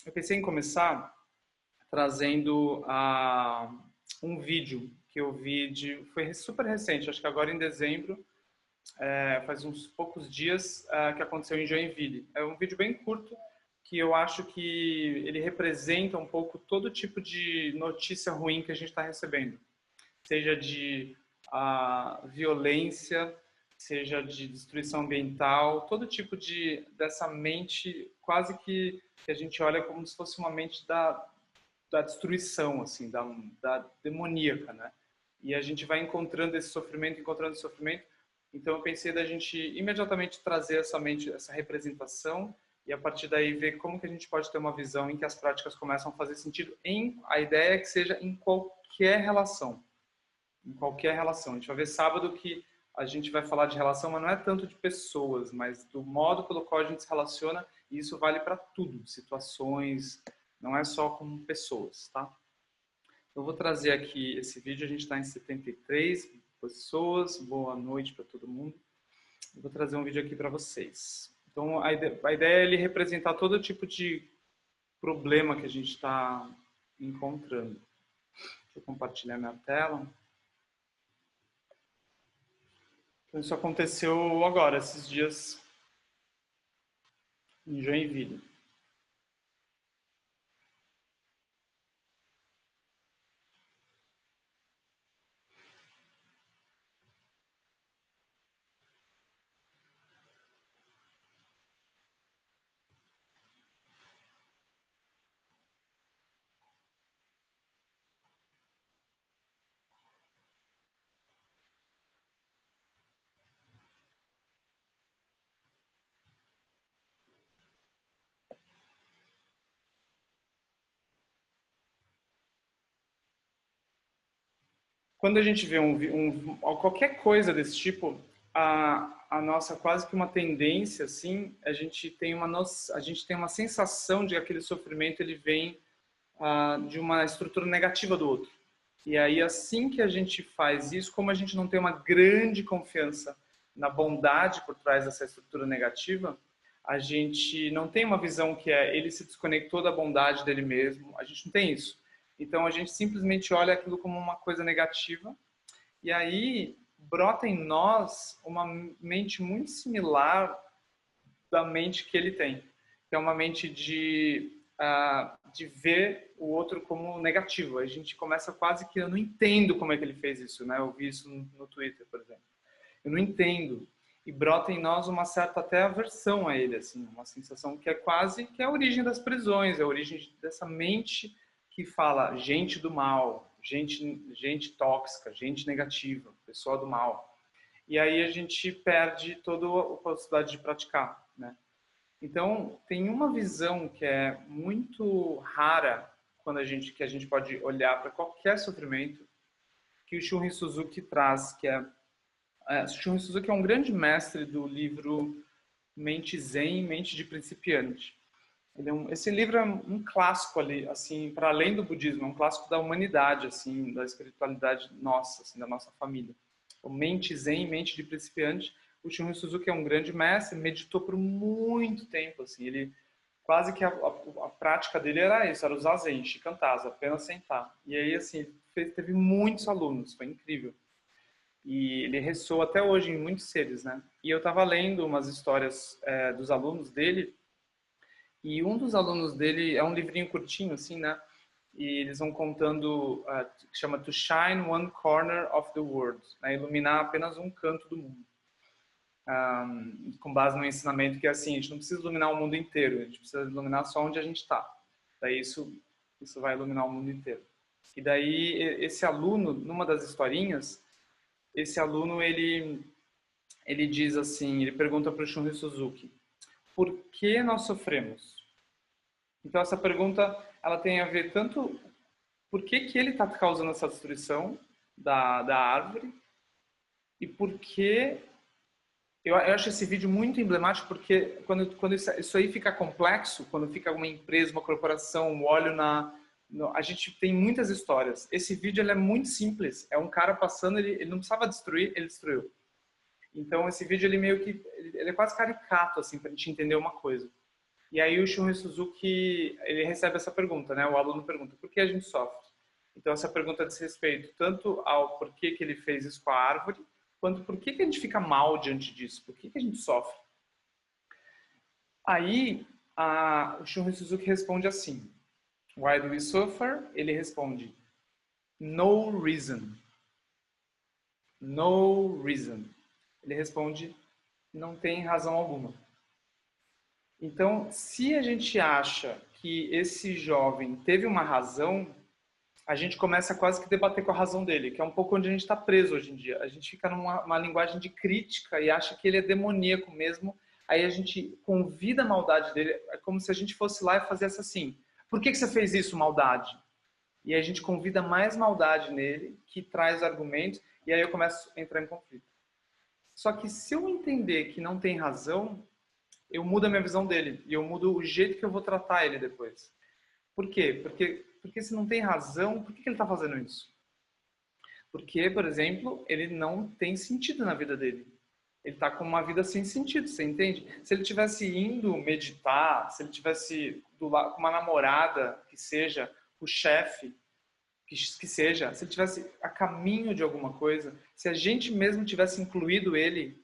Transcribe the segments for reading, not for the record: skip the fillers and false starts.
eu pensei em começar trazendo um vídeo que eu vi foi super recente, acho que agora em dezembro, faz uns poucos dias, que aconteceu em Joinville. É um vídeo bem curto que eu acho que ele representa um pouco todo tipo de notícia ruim que a gente está recebendo, seja de violência, seja de destruição ambiental, todo tipo dessa mente quase que a gente olha como se fosse uma mente da destruição, assim, da demoníaca, né? E a gente vai encontrando esse sofrimento. Então eu pensei da gente imediatamente trazer essa mente, essa representação e a partir daí ver como que a gente pode ter uma visão em que as práticas começam a fazer sentido a ideia é que seja em qualquer relação, em qualquer relação. A gente vai ver sábado que a gente vai falar de relação, mas não é tanto de pessoas, mas do modo pelo qual a gente se relaciona, e isso vale para tudo, situações, não é só com pessoas, tá? Eu vou trazer aqui esse vídeo, a gente está em 73 pessoas, boa noite para todo mundo. Eu vou trazer um vídeo aqui para vocês. Então, a ideia é ele representar todo tipo de problema que a gente está encontrando. Deixa eu compartilhar minha tela. Então, isso aconteceu agora, esses dias, em Joinville. Quando a gente vê qualquer coisa desse tipo, a nossa quase que uma tendência, assim, a gente tem uma sensação de que aquele sofrimento ele vem de uma estrutura negativa do outro. E aí, assim que a gente faz isso, como a gente não tem uma grande confiança na bondade por trás dessa estrutura negativa, a gente não tem uma visão que ele se desconectou da bondade dele mesmo, a gente não tem isso. Então, a gente simplesmente olha aquilo como uma coisa negativa, e aí brota em nós uma mente muito similar da mente que ele tem, que é uma mente de ver o outro como negativo. A gente começa quase que eu não entendo como é que ele fez isso, né? Eu vi isso no Twitter, por exemplo. Eu não entendo. E brota em nós uma certa até aversão a ele, assim, uma sensação que é quase que é a origem das prisões, é a origem dessa mente que fala gente do mal, gente tóxica, gente negativa, pessoa do mal. E aí a gente perde toda a possibilidade de praticar, né? Então, tem uma visão que é muito rara que a gente pode olhar para qualquer sofrimento que o Shunryu Suzuki traz, Shunryu Suzuki é um grande mestre do livro Mente Zen, Mente de Principiante. Esse livro é um clássico ali, assim, para além do budismo, é um clássico da humanidade, assim, da espiritualidade nossa, assim, da nossa família. O Mente Zen, Mente de Principiante. O Shunryu Suzuki é um grande mestre, meditou por muito tempo, assim, ele quase que a prática dele era isso, era usar Zen, shikantaza, apenas sentar. E aí, assim, teve muitos alunos, foi incrível. E ele ressoa até hoje em muitos seres, né? E eu estava lendo umas histórias dos alunos dele, e um dos alunos dele é um livrinho curtinho, assim, né? E eles vão contando, que chama To Shine One Corner of the World, né? Iluminar apenas um canto do mundo. Com base no ensinamento que é assim, a gente não precisa iluminar o mundo inteiro, a gente precisa iluminar só onde a gente está. Daí isso vai iluminar o mundo inteiro. E daí esse aluno, numa das historinhas, esse aluno ele diz assim, ele pergunta para o Shunryu Suzuki, por que nós sofremos? Então essa pergunta ela tem a ver tanto por que ele está causando essa destruição da árvore e por que eu acho esse vídeo muito emblemático porque quando isso aí fica complexo, quando fica uma empresa, uma corporação, um óleo a gente tem muitas histórias. Esse vídeo ele é muito simples. É um cara passando, ele não precisava destruir, ele destruiu. Então esse vídeo ele meio que ele é quase caricato assim para a gente entender uma coisa. E aí o Shunryu Suzuki, ele recebe essa pergunta, né? O aluno pergunta, por que a gente sofre? Então essa pergunta diz respeito tanto ao porquê que ele fez isso com a árvore, quanto por que a gente fica mal diante disso, por que a gente sofre. Aí o Shunryu Suzuki responde assim, why do we suffer? Ele responde, no reason. No reason. Ele responde, não tem razão alguma. Então, se a gente acha que esse jovem teve uma razão, a gente começa quase que a debater com a razão dele, que é um pouco onde a gente está preso hoje em dia. A gente fica numa linguagem de crítica e acha que ele é demoníaco mesmo. Aí a gente convida a maldade dele, é como se a gente fosse lá e fizesse assim, por que você fez isso, maldade? E a gente convida mais maldade nele, que traz argumentos, e aí eu começo a entrar em conflito. Só que se eu entender que não tem razão, eu mudo a minha visão dele e eu mudo o jeito que eu vou tratar ele depois. Por quê? Porque se não tem razão, por que ele está fazendo isso? Porque, por exemplo, ele não tem sentido na vida dele. Ele está com uma vida sem sentido, você entende? Se ele tivesse indo meditar, se ele tivesse com uma namorada que seja, o chefe que seja, se ele tivesse a caminho de alguma coisa, se a gente mesmo tivesse incluído ele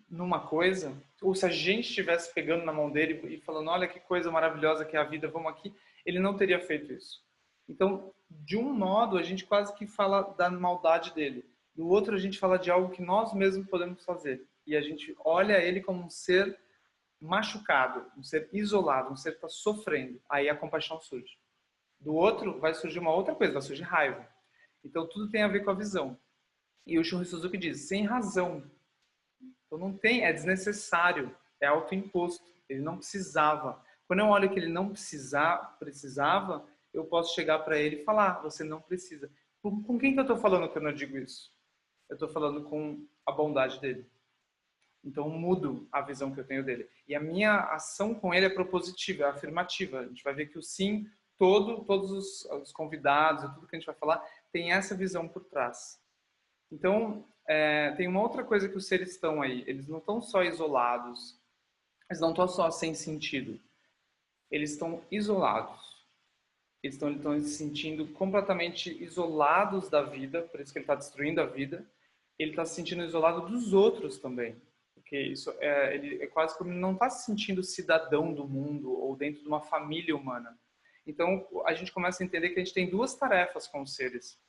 numa coisa, ou se a gente estivesse pegando na mão dele e falando, olha que coisa maravilhosa que é a vida, vamos aqui, ele não teria feito isso. Então, de um modo, a gente quase que fala da maldade dele. Do outro, a gente fala de algo que nós mesmos podemos fazer. E a gente olha ele como um ser machucado, um ser isolado, um ser que está sofrendo. Aí a compaixão surge. Do outro, vai surgir uma outra coisa, vai surgir raiva. Então, tudo tem a ver com a visão. E o Shunryu Suzuki diz, sem razão. Então não tem, é desnecessário, é autoimposto. Ele não precisava. Quando eu olho que ele não precisava, eu posso chegar para ele e falar, você não precisa. Com quem que eu estou falando quando eu digo isso? Eu estou falando com a bondade dele. Então eu mudo a visão que eu tenho dele. E a minha ação com ele é propositiva, é afirmativa. A gente vai ver que o sim, todos os convidados, tudo que a gente vai falar, tem essa visão por trás. Então, tem uma outra coisa que os seres estão aí. Eles não estão só isolados. Eles não estão só sem sentido. Eles estão isolados. Eles estão se sentindo completamente isolados da vida, por isso que ele está destruindo a vida. Ele está se sentindo isolado dos outros também. Porque ele é quase como ele não está se sentindo cidadão do mundo ou dentro de uma família humana. Então, a gente começa a entender que a gente tem duas tarefas com os seres.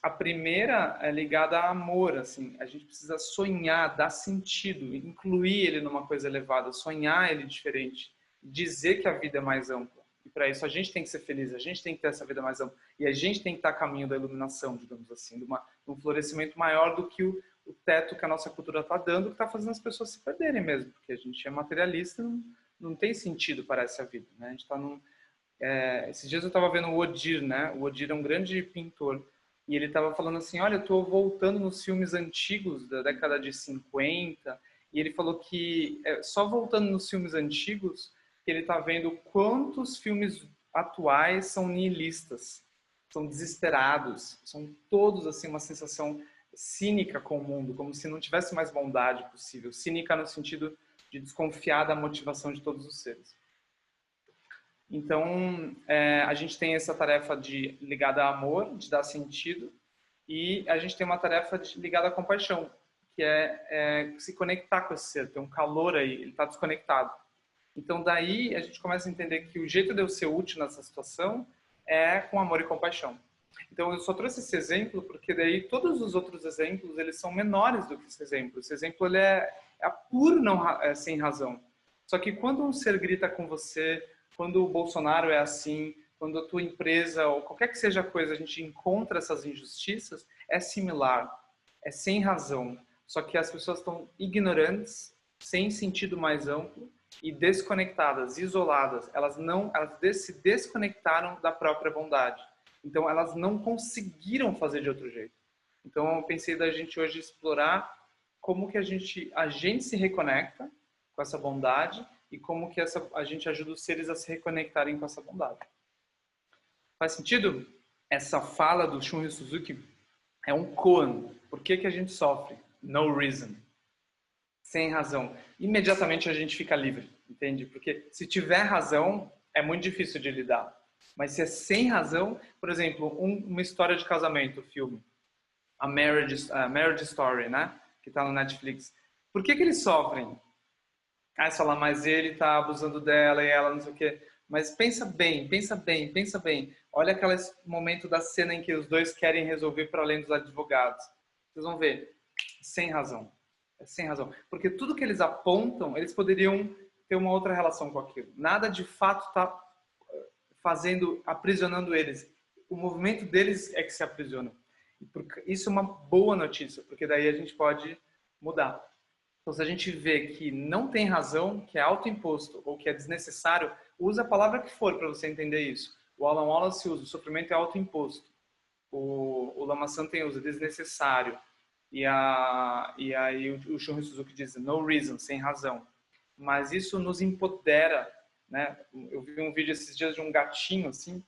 A primeira é ligada a amor, assim, a gente precisa sonhar, dar sentido, incluir ele numa coisa elevada, sonhar ele diferente, dizer que a vida é mais ampla. E para isso a gente tem que ser feliz, a gente tem que ter essa vida mais ampla. E a gente tem que estar a caminho da iluminação, digamos assim, de um florescimento maior do que o teto que a nossa cultura está dando, que está fazendo as pessoas se perderem mesmo, porque a gente é materialista, não tem sentido para essa vida, né? A gente está esses dias eu estava vendo o Odir, né? O Odir é um grande pintor. E ele estava falando assim, olha, eu estou voltando nos filmes antigos da década de 50. E ele falou que só voltando nos filmes antigos que ele está vendo quantos filmes atuais são nihilistas, são desesperados, são todos assim uma sensação cínica com o mundo, como se não tivesse mais bondade possível. Cínica no sentido de desconfiar da motivação de todos os seres. Então, a gente tem essa tarefa ligada a amor, de dar sentido, e a gente tem uma tarefa ligada à compaixão, que é se conectar com esse ser, tem um calor aí, ele está desconectado. Então, daí a gente começa a entender que o jeito de eu ser útil nessa situação é com amor e compaixão. Então, eu só trouxe esse exemplo porque daí todos os outros exemplos, eles são menores do que esse exemplo. Esse exemplo ele é puro sem razão. Só que quando um ser grita com você, quando o Bolsonaro é assim, quando a tua empresa ou qualquer que seja a coisa, a gente encontra essas injustiças, é similar, é sem razão. Só que as pessoas estão ignorantes, sem sentido mais amplo e desconectadas, isoladas. Elas se desconectaram da própria bondade. Então elas não conseguiram fazer de outro jeito. Então eu pensei da gente hoje explorar como que a gente se reconecta com essa bondade e como que a gente ajuda os seres a se reconectarem com essa bondade. Faz sentido? Essa fala do Shunryu Suzuki é um koan. Por que a gente sofre? No reason. Sem razão. Imediatamente a gente fica livre. entende? Porque se tiver razão, é muito difícil de lidar. Mas se é sem razão, por exemplo, uma história de casamento, filme, a Marriage Story, né? Que tá no Netflix. Por que eles sofrem? Aí você fala, mas ele tá abusando dela e ela não sei o quê. Mas pensa bem, pensa bem, pensa bem. Olha aquele momento da cena em que os dois querem resolver para além dos advogados. Vocês vão ver, sem razão. É sem razão. Porque tudo que eles apontam, eles poderiam ter uma outra relação com aquilo. Nada de fato está fazendo, aprisionando eles. O movimento deles é que se aprisiona. Isso é uma boa notícia, porque daí a gente pode mudar. Então, se a gente vê que não tem razão, que é autoimposto ou que é desnecessário, usa a palavra que for para você entender isso. O Alan Wallace usa, o sofrimento é autoimposto. O Lama Santen usa, desnecessário. E aí o Shunryu Suzuki diz, no reason, sem razão. Mas isso nos empodera, né? Eu vi um vídeo esses dias de um gatinho, assim,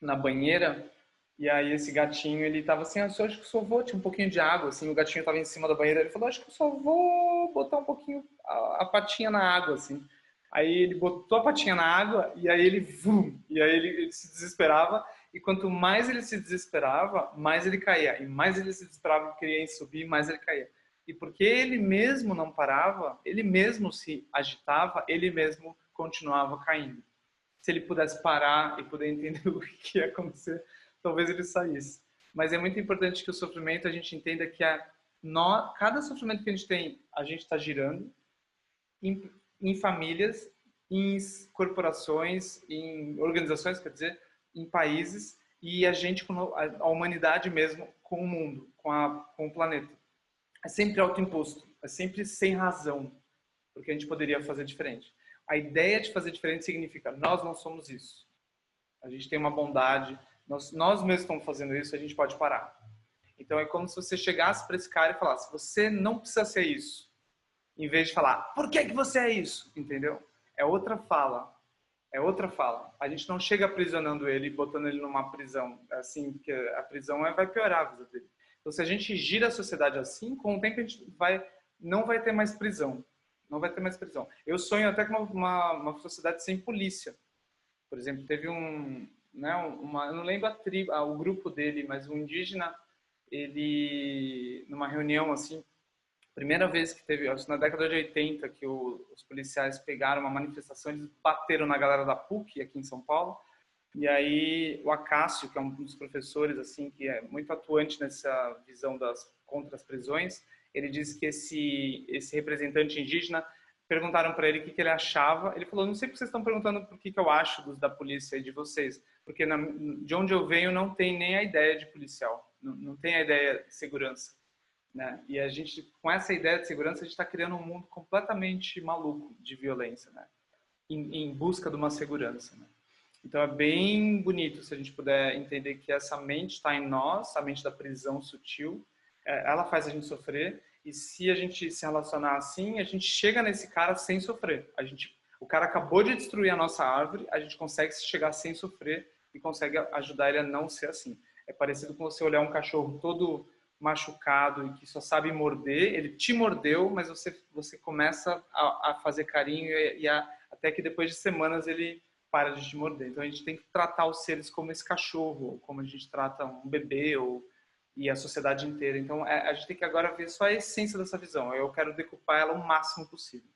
na banheira, e aí esse gatinho, ele tava assim, eu acho que só vou, tinha um pouquinho de água, assim, o gatinho tava em cima da banheira, ele falou, acho que eu só vou botar um pouquinho a patinha na água, assim. Aí ele botou a patinha na água, e aí ele, vum, e aí ele se desesperava, e quanto mais ele se desesperava, mais ele caía, e mais ele se desesperava, queria subir, mais ele caía. E porque ele mesmo não parava, ele mesmo se agitava, ele mesmo continuava caindo. Se ele pudesse parar e poder entender o que ia acontecer, talvez ele saísse. Mas é muito importante que o sofrimento a gente entenda que cada sofrimento que a gente tem, a gente está girando em famílias, em corporações, em organizações, quer dizer, em países, e a gente, a humanidade mesmo, com o mundo, com o planeta. É sempre autoimposto, é sempre sem razão, porque a gente poderia fazer diferente. A ideia de fazer diferente significa nós não somos isso. A gente tem uma bondade, nós mesmos estamos fazendo isso, a gente pode parar. Então é como se você chegasse para esse cara e falasse, você não precisa ser isso. Em vez de falar, por que você é isso? Entendeu? É outra fala. É outra fala. A gente não chega aprisionando ele, botando ele numa prisão, assim, porque a prisão vai piorar a vida dele. Então se a gente gira a sociedade assim, com o tempo a gente não vai ter mais prisão. Não vai ter mais prisão. Eu sonho até com uma sociedade sem polícia. Por exemplo, teve eu não lembro o grupo dele, mas um indígena, ele, numa reunião assim, primeira vez que teve, acho que na década de 80, que os policiais pegaram uma manifestação, eles bateram na galera da PUC, aqui em São Paulo, e aí o Acácio, que é um dos professores, assim, que é muito atuante nessa visão contra as prisões, ele disse que esse representante indígena perguntaram para ele o que ele achava. Ele falou, não sei porque vocês estão perguntando por que eu acho da polícia e de vocês, porque de onde eu venho não tem nem a ideia de policial, não tem a ideia de segurança. Né? E a gente, com essa ideia de segurança, a gente está criando um mundo completamente maluco de violência, né? Em busca de uma segurança. Né? Então é bem bonito se a gente puder entender que essa mente está em nós, a mente da prisão sutil, ela faz a gente sofrer, e se a gente se relacionar assim, a gente chega nesse cara sem sofrer. O cara acabou de destruir a nossa árvore, a gente consegue chegar sem sofrer e consegue ajudar ele a não ser assim. É parecido com você olhar um cachorro todo machucado e que só sabe morder, ele te mordeu, mas você começa a fazer carinho até que depois de semanas ele para de te morder. Então a gente tem que tratar os seres como esse cachorro, como a gente trata um bebê e a sociedade inteira. Então a gente tem que agora ver só a essência dessa visão. Eu quero decupar ela o máximo possível.